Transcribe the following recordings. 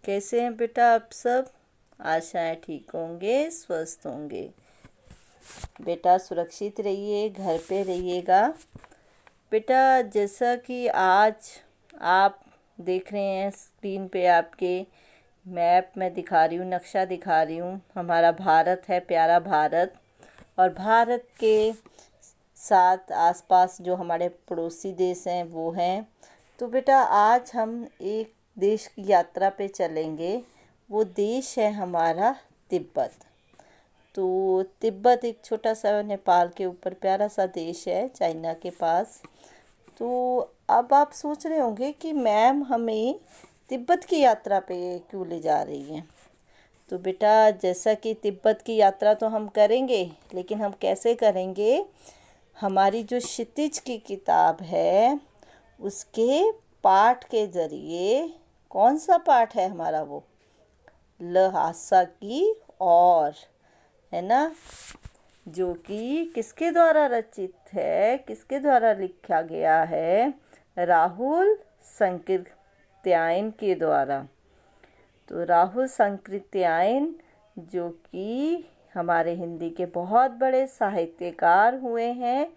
कैसे हैं बेटा आप सब? आशा है ठीक होंगे, स्वस्थ होंगे। बेटा सुरक्षित रहिए, घर पे रहिएगा। बेटा जैसा कि आज आप देख रहे हैं स्क्रीन पे आपके मैप में दिखा रही हूँ, नक्शा दिखा रही हूँ। हमारा भारत है, प्यारा भारत। और भारत के साथ आसपास जो हमारे पड़ोसी देश हैं वो हैं। तो बेटा आज हम एक देश की यात्रा पे चलेंगे। वो देश है हमारा तिब्बत। तो तिब्बत एक छोटा सा नेपाल के ऊपर प्यारा सा देश है, चाइना के पास। तो अब आप सोच रहे होंगे कि मैम हमें तिब्बत की यात्रा पे क्यों ले जा रही हैं। तो बेटा जैसा कि तिब्बत की यात्रा तो हम करेंगे, लेकिन हम कैसे करेंगे? हमारी जो क्षितिज की किताब है उसके पाठ के ज़रिए। कौन सा पाठ है हमारा? वो लहासा की और है ना, जो कि किसके द्वारा रचित है, किसके द्वारा लिखा गया है? राहुल संकृत्यायन के द्वारा। तो राहुल संकृत्यायन जो कि हमारे हिंदी के बहुत बड़े साहित्यकार हुए हैं,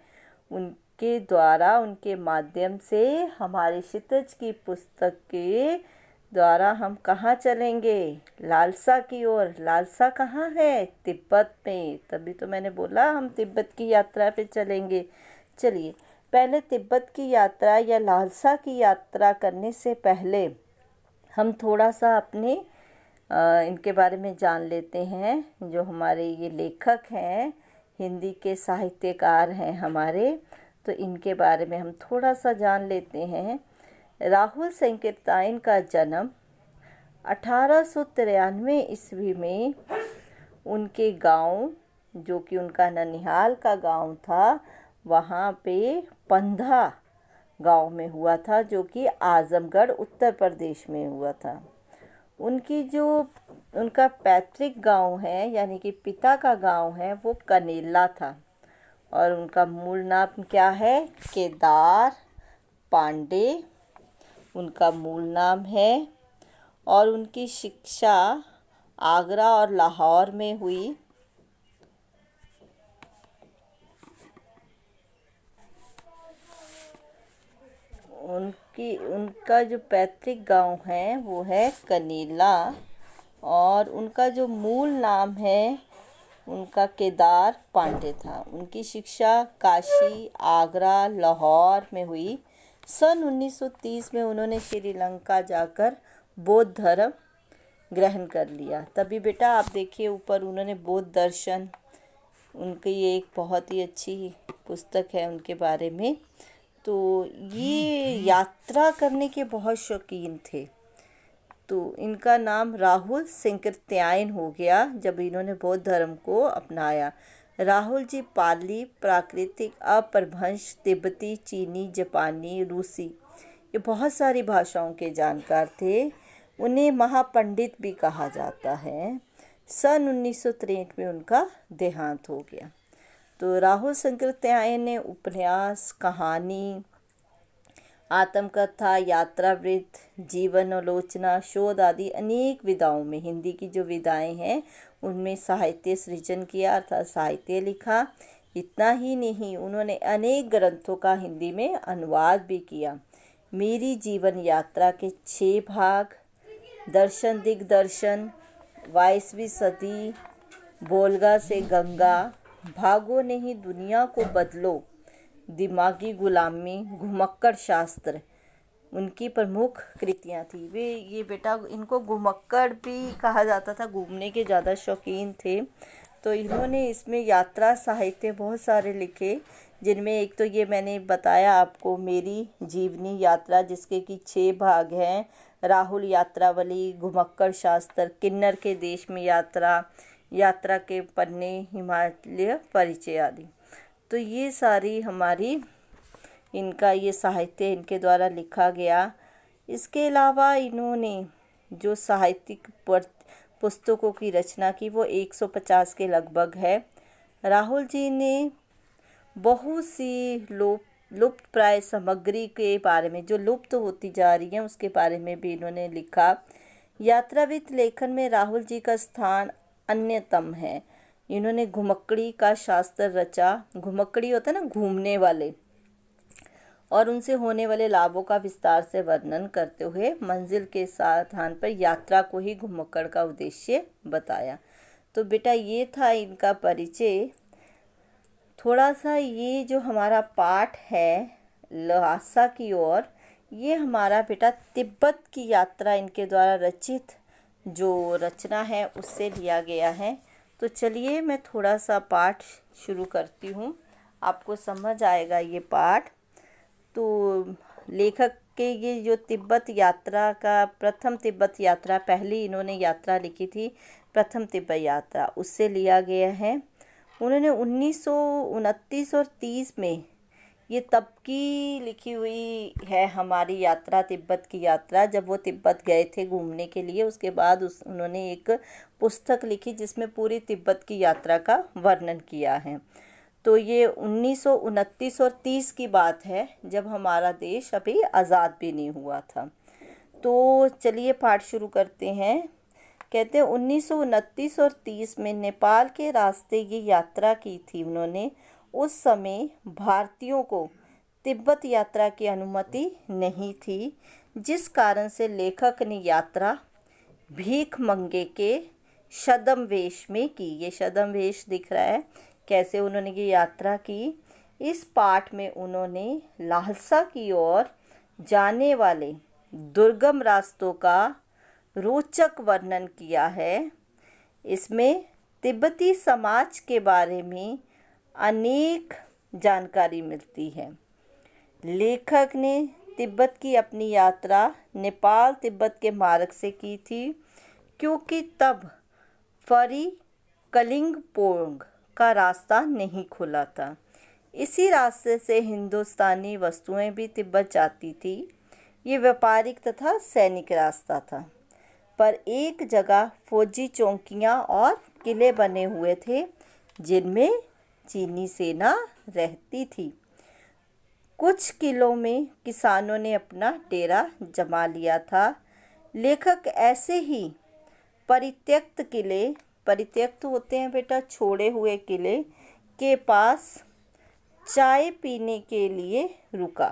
उनके द्वारा, उनके माध्यम से हमारी क्षितिज की पुस्तक के द्वारा हम कहाँ चलेंगे? लालसा की ओर। लालसा कहाँ है? तिब्बत में। तभी तो मैंने बोला हम तिब्बत की यात्रा पे चलेंगे। चलिए पहले तिब्बत की यात्रा या लालसा की यात्रा करने से पहले हम थोड़ा सा अपने इनके बारे में जान लेते हैं। जो हमारे ये लेखक हैं, हिंदी के साहित्यकार हैं हमारे, तो इनके बारे में हम थोड़ा सा जान लेते हैं। राहुल संकृत्यायन का जन्म 1893 ईस्वी में उनके गांव, जो कि उनका ननिहाल का गांव था, वहाँ पे पंधा गांव में हुआ था, जो कि आजमगढ़ उत्तर प्रदेश में हुआ था। उनका पैतृक गांव है, यानी कि पिता का गांव है, वो कनेला था। और उनका मूल नाम क्या है? केदार पांडे उनका मूल नाम है। और उनकी शिक्षा आगरा और लाहौर में हुई। उनका जो पैतृक गांव है वो है कनेला। और उनका जो मूल नाम है उनका केदार पांडे था। उनकी शिक्षा काशी, आगरा, लाहौर में हुई। सन 1930 में उन्होंने श्रीलंका जाकर बौद्ध धर्म ग्रहण कर लिया। तभी बेटा आप देखिए ऊपर उन्होंने बौद्ध दर्शन, उनकी ये एक बहुत ही अच्छी पुस्तक है उनके बारे में। तो ये यात्रा करने के बहुत शौकीन थे। तो इनका नाम राहुल संकृत्यायन हो गया जब इन्होंने बौद्ध धर्म को अपनाया। राहुल जी पाली, प्राकृतिक, अपभ्रंश, तिब्बती, चीनी, जापानी, रूसी, ये बहुत सारी भाषाओं के जानकार थे। उन्हें महापंडित भी कहा जाता है। सन 1963 में उनका देहांत हो गया। तो राहुल संकृत्यायन ने उपन्यास, कहानी, आत्मकथा, यात्रावृत्त, जीवन आलोचना, शोध आदि अनेक विधाओं में, हिंदी की जो विधाएं हैं उनमें साहित्य सृजन किया, अर्थात साहित्य लिखा। इतना ही नहीं, उन्होंने अनेक ग्रंथों का हिंदी में अनुवाद भी किया। मेरी जीवन यात्रा के 6 भाग, दर्शन दिग्दर्शन, 22वीं सदी, बोलगा से गंगा, भागो नहीं दुनिया को बदलो, दिमागी गुलामी, घुमक्कड़ शास्त्र उनकी प्रमुख कृतियाँ थी। वे ये बेटा इनको घुमक्कड़ भी कहा जाता था, घूमने के ज़्यादा शौकीन थे। तो इन्होंने इसमें यात्रा साहित्य बहुत सारे लिखे, जिनमें एक तो ये मैंने बताया आपको मेरी जीवनी यात्रा, जिसके कि 6 भाग हैं। राहुल यात्रावली, घुमक्कड़ शास्त्र, किन्नर के देश में यात्रा, यात्रा के पन्ने, हिमालय परिचय आदि। तो ये सारी हमारी इनका ये साहित्य इनके द्वारा लिखा गया। इसके अलावा इन्होंने जो साहित्यिक पुस्तकों की रचना की वो 150 के लगभग है। राहुल जी ने बहुत सी लुप्त प्राय सामग्री के बारे में, जो लुप्त होती जा रही है उसके बारे में भी इन्होंने लिखा। यात्राविद लेखन में राहुल जी का स्थान अन्यतम है। इन्होंने घुमक्कड़ी का शास्त्र रचा। घुमक्कड़ी होता है ना, घूमने वाले, और उनसे होने वाले लाभों का विस्तार से वर्णन करते हुए मंजिल के स्थान पर यात्रा को ही घुमक्कड़ का उद्देश्य बताया। तो बेटा ये था इनका परिचय। थोड़ा सा ये जो हमारा पाठ है ल्हासा की ओर, ये हमारा बेटा तिब्बत की यात्रा इनके द्वारा रचित जो रचना है उससे लिया गया है। तो चलिए मैं थोड़ा सा पाठ शुरू करती हूँ, आपको समझ आएगा ये पाठ। तो लेखक के ये जो तिब्बत यात्रा का प्रथम तिब्बत यात्रा, पहली इन्होंने यात्रा लिखी थी प्रथम तिब्बत यात्रा, उससे लिया गया है। उन्होंने 1929 और 30 में ये तब की लिखी हुई है हमारी यात्रा, तिब्बत की यात्रा, जब वो तिब्बत गए थे घूमने के लिए। उसके बाद उन्होंने एक पुस्तक लिखी जिसमें पूरी तिब्बत की यात्रा का वर्णन किया है। तो ये 1929 और 30 की बात है, जब हमारा देश अभी आज़ाद भी नहीं हुआ था। तो चलिए पाठ शुरू करते हैं। कहते हैं 1929 और 30 में नेपाल के रास्ते ये यात्रा की थी उन्होंने। उस समय भारतीयों को तिब्बत यात्रा की अनुमति नहीं थी, जिस कारण से लेखक ने यात्रा भीख मंगे के छद्म में की। ये छद्म दिख रहा है कैसे उन्होंने ये यात्रा की। इस पाठ में उन्होंने ल्हासा की ओर जाने वाले दुर्गम रास्तों का रोचक वर्णन किया है। इसमें तिब्बती समाज के बारे में अनेक जानकारी मिलती है। लेखक ने तिब्बत की अपनी यात्रा नेपाल तिब्बत के मार्ग से की थी, क्योंकि तब फरी कलिंगपोंग का रास्ता नहीं खुला था। इसी रास्ते से हिंदुस्तानी वस्तुएं भी तिब्बत जाती थी। ये व्यापारिक तथा सैनिक रास्ता था, पर एक जगह फौजी चौकियां और किले बने हुए थे जिनमें चीनी सेना रहती थी। कुछ किलों में किसानों ने अपना डेरा जमा लिया था। लेखक ऐसे ही परित्यक्त किले, परित्यक्त होते हैं बेटा छोड़े हुए किले, के पास चाय पीने के लिए रुका।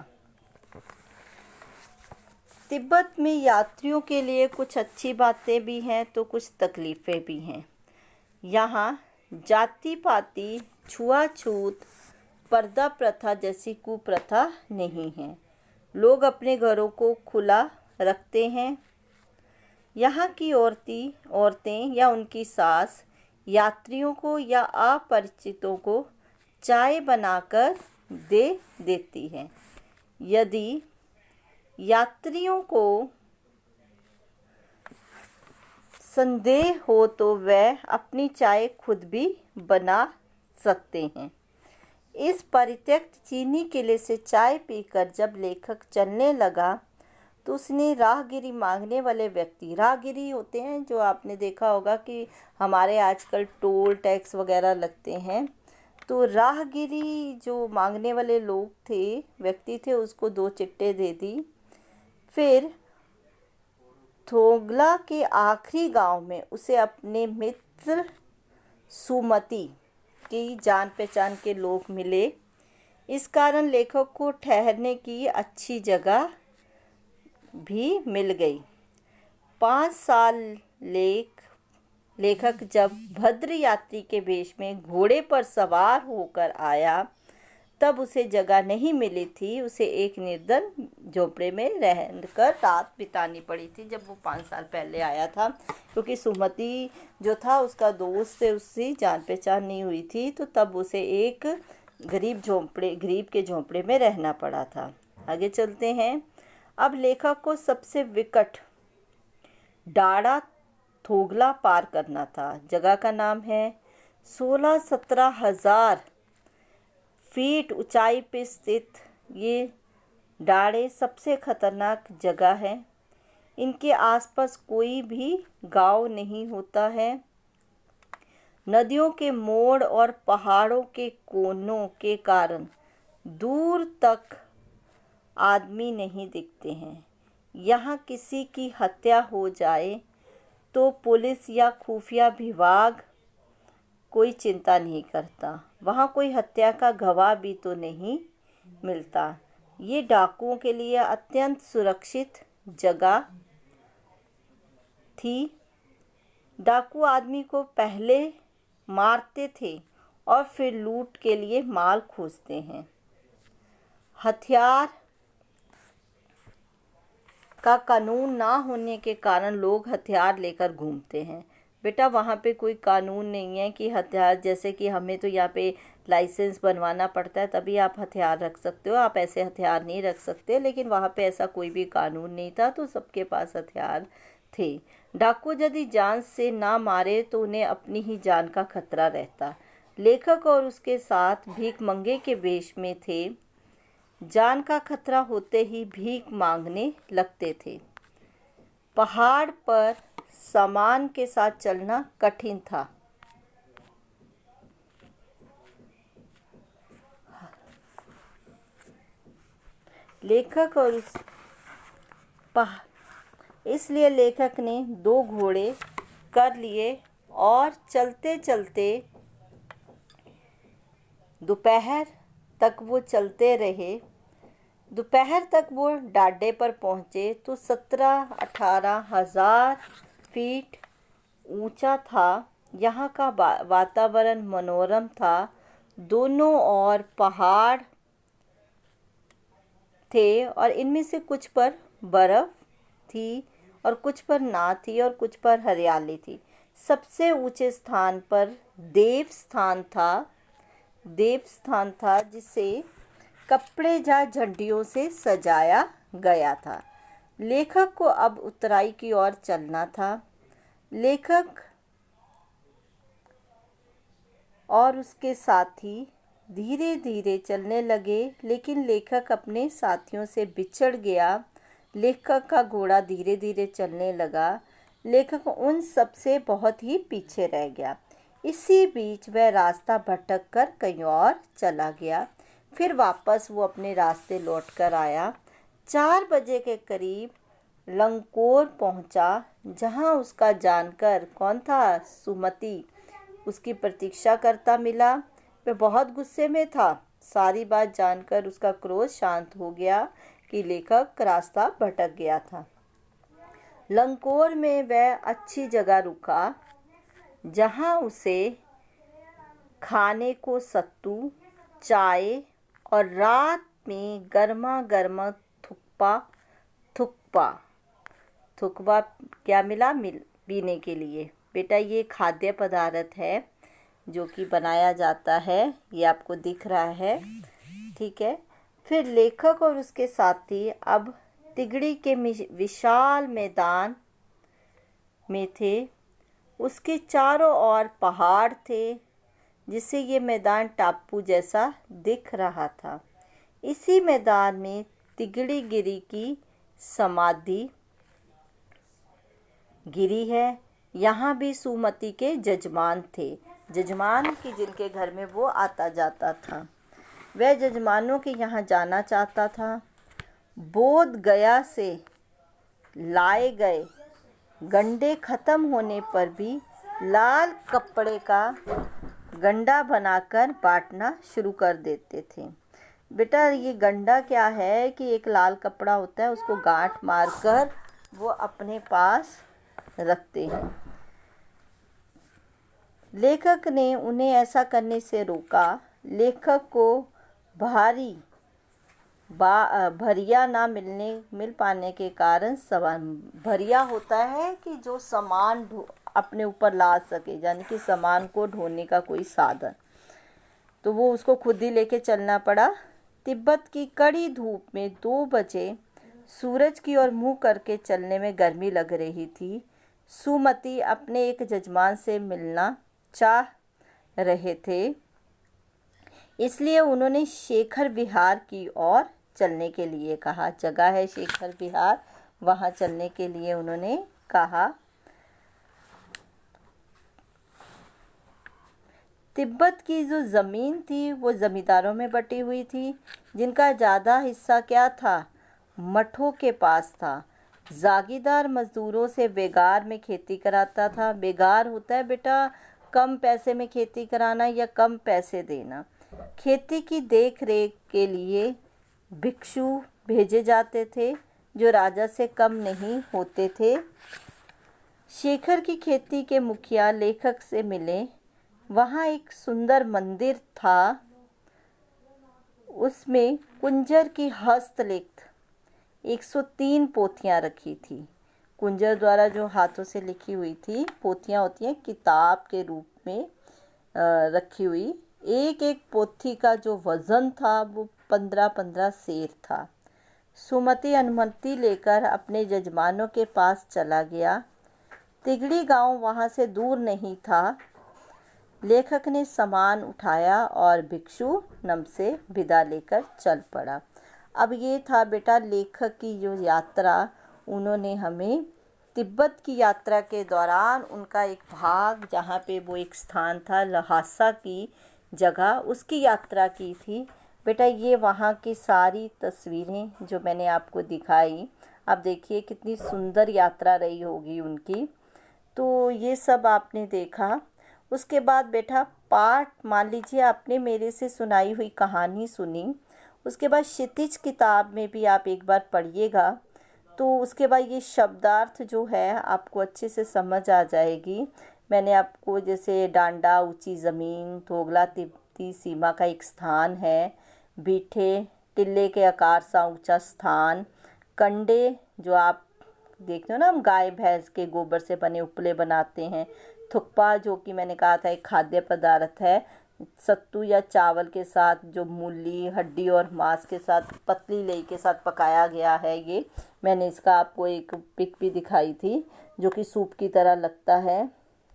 तिब्बत में यात्रियों के लिए कुछ अच्छी बातें भी हैं तो कुछ तकलीफ़ें भी हैं। यहाँ जाति पाति, छुआछूत, पर्दा प्रथा जैसी कुप्रथा नहीं है। लोग अपने घरों को खुला रखते हैं। यहाँ की औरतें या उनकी सास यात्रियों को या अपरिचितों को चाय बनाकर दे देती हैं। यदि यात्रियों को संदेह हो तो वह अपनी चाय खुद भी बना सकते हैं। इस परित्यक्त चीनी किले से चाय पीकर जब लेखक चलने लगा तो उसने राहगीरी मांगने वाले व्यक्ति, राहगीरी होते हैं जो आपने देखा होगा कि हमारे आजकल टोल टैक्स वगैरह लगते हैं, तो राहगीरी जो मांगने वाले लोग थे, व्यक्ति थे, उसको 2 चिट्टे दे दी। फिर थोगला के आखिरी गांव में उसे अपने मित्र सुमति की जान पहचान के लोग मिले। इस कारण लेखक को ठहरने की अच्छी जगह भी मिल गई। 5 साल लेखक जब भद्र यात्री के वेश में घोड़े पर सवार होकर आया तब उसे जगह नहीं मिली थी। उसे एक निर्जन झोपड़े में रहकर रात बितानी पड़ी थी जब वो 5 साल पहले आया था, क्योंकि सुमति जो था उसका दोस्त से उससे जान पहचान नहीं हुई थी, तो तब उसे एक गरीब के झोपड़े में रहना पड़ा था। आगे चलते हैं। अब लेखक को सबसे विकट डाड़ा थोगला पार करना था। जगह का नाम है 16-17 हज़ार फीट ऊंचाई पे स्थित ये डाड़े सबसे खतरनाक जगह है। इनके आसपास कोई भी गांव नहीं होता है। नदियों के मोड़ और पहाड़ों के कोनों के कारण दूर तक आदमी नहीं दिखते हैं। यहाँ किसी की हत्या हो जाए तो पुलिस या खुफिया विभाग कोई चिंता नहीं करता। वहाँ कोई हत्या का गवाह भी तो नहीं मिलता। ये डाकुओं के लिए अत्यंत सुरक्षित जगह थी। डाकू आदमी को पहले मारते थे और फिर लूट के लिए माल खोजते हैं। हथियार का कानून ना होने के कारण लोग हथियार लेकर घूमते हैं। बेटा वहाँ पे कोई कानून नहीं है कि हथियार, जैसे कि हमें तो यहाँ पे लाइसेंस बनवाना पड़ता है तभी आप हथियार रख सकते हो, आप ऐसे हथियार नहीं रख सकते। लेकिन वहाँ पे ऐसा कोई भी कानून नहीं था, तो सबके पास हथियार थे। डाकू यदि जान से ना मारे तो उन्हें अपनी ही जान का खतरा रहता। लेखक और उसके साथ भीख मंगे के वेश में थे। जान का खतरा होते ही भीख मांगने लगते थे। पहाड़ पर सामान के साथ चलना कठिन था। लेखक और इसलिए लेखक ने 2 घोड़े कर लिए और चलते चलते दोपहर तक वो चलते रहे। दोपहर तक वो डाडे पर पहुँचे तो 17-18 हज़ार फीट ऊंचा था। यहाँ का वातावरण मनोरम था। दोनों ओर पहाड़ थे और इनमें से कुछ पर बर्फ थी और कुछ पर ना थी और कुछ पर हरियाली थी। सबसे ऊंचे स्थान पर देव स्थान था जिसे कपड़े या झंडियों से सजाया गया था। लेखक को अब उतराई की ओर चलना था। लेखक और उसके साथी धीरे धीरे चलने लगे, लेकिन लेखक अपने साथियों से बिछड़ गया। लेखक का घोड़ा धीरे धीरे चलने लगा। लेखक उन सब से बहुत ही पीछे रह गया। इसी बीच वह रास्ता भटक कर कहीं और चला गया। फिर वापस वो अपने रास्ते लौट कर आया। 4 बजे के करीब लंकोर पहुंचा, जहां उसका जानकर कौन था, सुमति, उसकी प्रतीक्षा करता मिला। वह बहुत गुस्से में था। सारी बात जानकर उसका क्रोध शांत हो गया कि लेखक रास्ता भटक गया था। लंकोर में वह अच्छी जगह रुका, जहां उसे खाने को सत्तू, चाय और रात में गर्मा गर्मा थुक्पा क्या मिला पीने के लिए। बेटा ये खाद्य पदार्थ है जो कि बनाया जाता है, ये आपको दिख रहा है, ठीक है। फिर लेखक और उसके साथी अब तिगड़ी के विशाल मैदान में थे। उसके चारों ओर पहाड़ थे, जिससे ये मैदान टापू जैसा दिख रहा था। इसी मैदान में तिगड़ी गिरी की समाधि गिरी है। यहाँ भी सुमति के जजमान थे, जजमान की जिनके घर में वो आता जाता था। वह जजमानों के यहाँ जाना चाहता था। बोध गया से लाए गए गंडे खत्म होने पर भी लाल कपड़े का गंडा बनाकर बांटना शुरू कर देते थे। बेटा ये गंडा क्या है कि एक लाल कपड़ा होता है, उसको गांठ मारकर वो अपने पास रखते हैं। लेखक ने उन्हें ऐसा करने से रोका। लेखक को भरिया ना मिल पाने के कारण भरिया होता है कि जो सामान अपने ऊपर ला सके, यानी कि सामान को ढोने का कोई साधन, तो वो उसको खुद ही लेके चलना पड़ा। तिब्बत की कड़ी धूप में 2 बजे सूरज की ओर मुंह करके चलने में गर्मी लग रही थी। सुमति अपने एक जजमान से मिलना चाह रहे थे, इसलिए उन्होंने शेखर विहार की ओर चलने के लिए कहा। जगह है शेखर विहार, वहाँ चलने के लिए उन्होंने कहा। तिब्बत की जो ज़मीन थी वो ज़मींदारों में बटी हुई थी, जिनका ज़्यादा हिस्सा क्या था, मठों के पास था। जागीरदार मजदूरों से बेगार में खेती कराता था। बेगार होता है बेटा कम पैसे में खेती कराना या कम पैसे देना। खेती की देख रेख के लिए भिक्षु भेजे जाते थे जो राजा से कम नहीं होते थे। शेखर की खेती के मुखिया लेखक से मिले। वहाँ एक सुंदर मंदिर था, उसमें कुंजर की हस्तलिखित 103 पोथियाँ रखी थी। कुंजर द्वारा जो हाथों से लिखी हुई थी पोथियाँ होती हैं किताब के रूप में रखी हुई। एक एक पोथी का जो वज़न था वो 15-15 सेर था। सुमति अनुमति लेकर अपने जजमानों के पास चला गया। तिगड़ी गांव वहाँ से दूर नहीं था। लेखक ने सामान उठाया और भिक्षु नम से विदा लेकर चल पड़ा। अब ये था बेटा लेखक की जो यात्रा, उन्होंने हमें तिब्बत की यात्रा के दौरान उनका एक भाग जहाँ पे वो एक स्थान था लहासा की जगह, उसकी यात्रा की थी। बेटा ये वहाँ की सारी तस्वीरें जो मैंने आपको दिखाई, अब देखिए कितनी सुंदर यात्रा रही होगी उनकी। तो ये सब आपने देखा। उसके बाद बेटा पाठ, मान लीजिए आपने मेरे से सुनाई हुई कहानी सुनी, उसके बाद क्षितिज किताब में भी आप एक बार पढ़िएगा तो उसके बाद ये शब्दार्थ जो है आपको अच्छे से समझ आ जाएगी। मैंने आपको जैसे डांडा, ऊंची ज़मीन, थोगला तिब्बती सीमा का एक स्थान है, बीठे, टिल्ले के आकार सा ऊंचा स्थान, कंडे जो आप देखते हो ना, हम गाय भैंस के गोबर से बने उपले बनाते हैं, थुक्पा जो कि मैंने कहा था एक खाद्य पदार्थ है, सत्तू या चावल के साथ जो मूली, हड्डी और मांस के साथ पतली लेई के साथ पकाया गया है। ये मैंने इसका आपको एक पिक भी दिखाई थी जो कि सूप की तरह लगता है।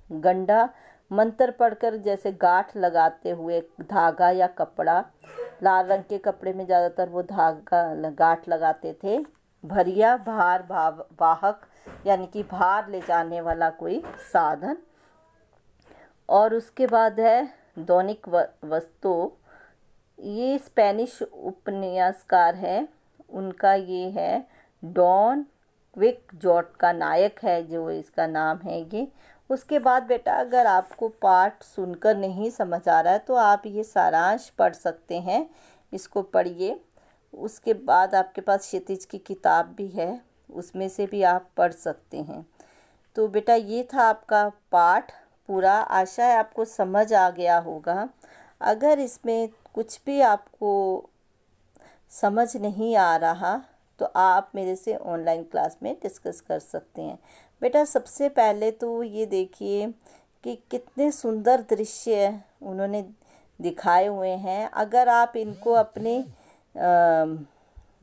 गंडा, मंत्र पढ़कर जैसे गांठ लगाते हुए धागा या कपड़ा, लाल रंग के कपड़े में ज़्यादातर वो धागा गांठ लगाते थे। भरिया, भार वाहक यानी कि भार ले जाने वाला कोई साधन। और उसके बाद है दैनिक वस्तु, ये स्पेनिश उपन्यासकार है, उनका ये है डॉन क्विक्सोट का नायक है जो इसका नाम है ये। उसके बाद बेटा अगर आपको पाठ सुनकर नहीं समझ आ रहा है तो आप ये सारांश पढ़ सकते हैं, इसको पढ़िए। उसके बाद आपके पास क्षितिज की किताब भी है, उसमें से भी आप पढ़ सकते हैं। तो बेटा ये था आपका पाठ पूरा। आशा है आपको समझ आ गया होगा। अगर इसमें कुछ भी आपको समझ नहीं आ रहा तो आप मेरे से ऑनलाइन क्लास में डिस्कस कर सकते हैं। बेटा सबसे पहले तो ये देखिए कि कितने सुंदर दृश्य उन्होंने दिखाए हुए हैं। अगर आप इनको अपने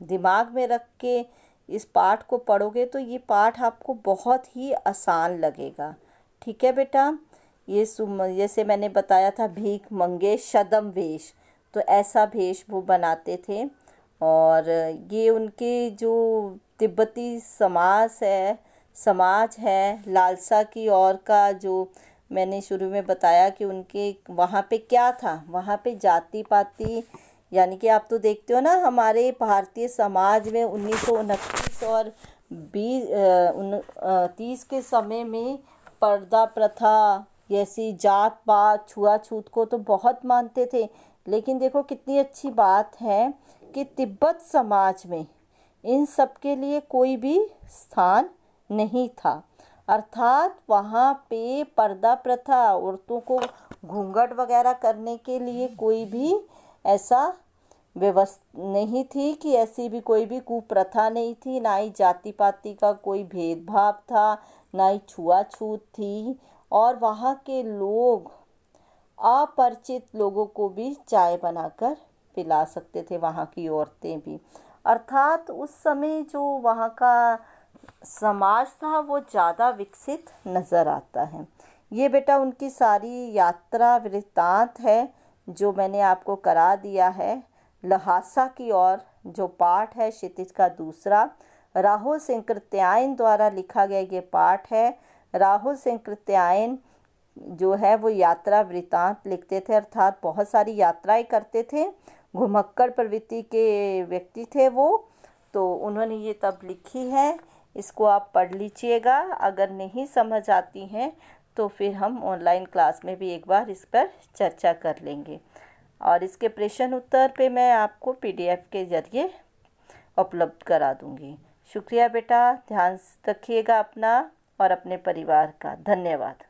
दिमाग में रख के इस पाठ को पढ़ोगे तो ये पाठ आपको बहुत ही आसान लगेगा। ठीक है बेटा, ये जैसे मैंने बताया था भीख मंगे शदम वेश, तो ऐसा वेश वो बनाते थे। और ये उनके जो तिब्बती समाज है लालसा की ओर का, जो मैंने शुरू में बताया कि उनके वहाँ पे क्या था, वहाँ पे जाति पाति यानी कि आप तो देखते हो ना हमारे भारतीय समाज में 1929 और 30 के समय में पर्दा प्रथा जैसी जात पात छुआछूत को तो बहुत मानते थे। लेकिन देखो कितनी अच्छी बात है कि तिब्बत समाज में इन सब के लिए कोई भी स्थान नहीं था। अर्थात वहाँ पे पर्दा प्रथा, औरतों को घूंघट वगैरह करने के लिए कोई भी ऐसा व्यवस्था नहीं थी, कि ऐसी भी कोई भी कुप्रथा नहीं थी, ना ही जाति पाति का कोई भेदभाव था, ना ही छुआछूत थी। और वहाँ के लोग अपरिचित लोगों को भी चाय बनाकर पिला सकते थे, वहाँ की औरतें भी। अर्थात उस समय जो वहाँ का समाज था वो ज़्यादा विकसित नज़र आता है। ये बेटा उनकी सारी यात्रा वृत्तांत है जो मैंने आपको करा दिया है। लहासा की ओर जो पाठ है क्षितिज का दूसरा, राहुल सिंह कृत्यायन द्वारा लिखा गया ये पाठ है। राहुल सिंह कृत्यायन जो है वो यात्रा वृत्तांत लिखते थे, अर्थात बहुत सारी यात्राएं करते थे, घुमक्कड़ प्रवृत्ति के व्यक्ति थे वो। तो उन्होंने ये तब लिखी है। इसको आप पढ़ लीजिएगा। अगर नहीं समझ आती हैं तो फिर हम ऑनलाइन क्लास में भी एक बार इस पर चर्चा कर लेंगे, और इसके प्रश्न उत्तर पे मैं आपको PDF के ज़रिए उपलब्ध करा दूंगी। शुक्रिया बेटा, ध्यान रखिएगा अपना और अपने परिवार का। धन्यवाद।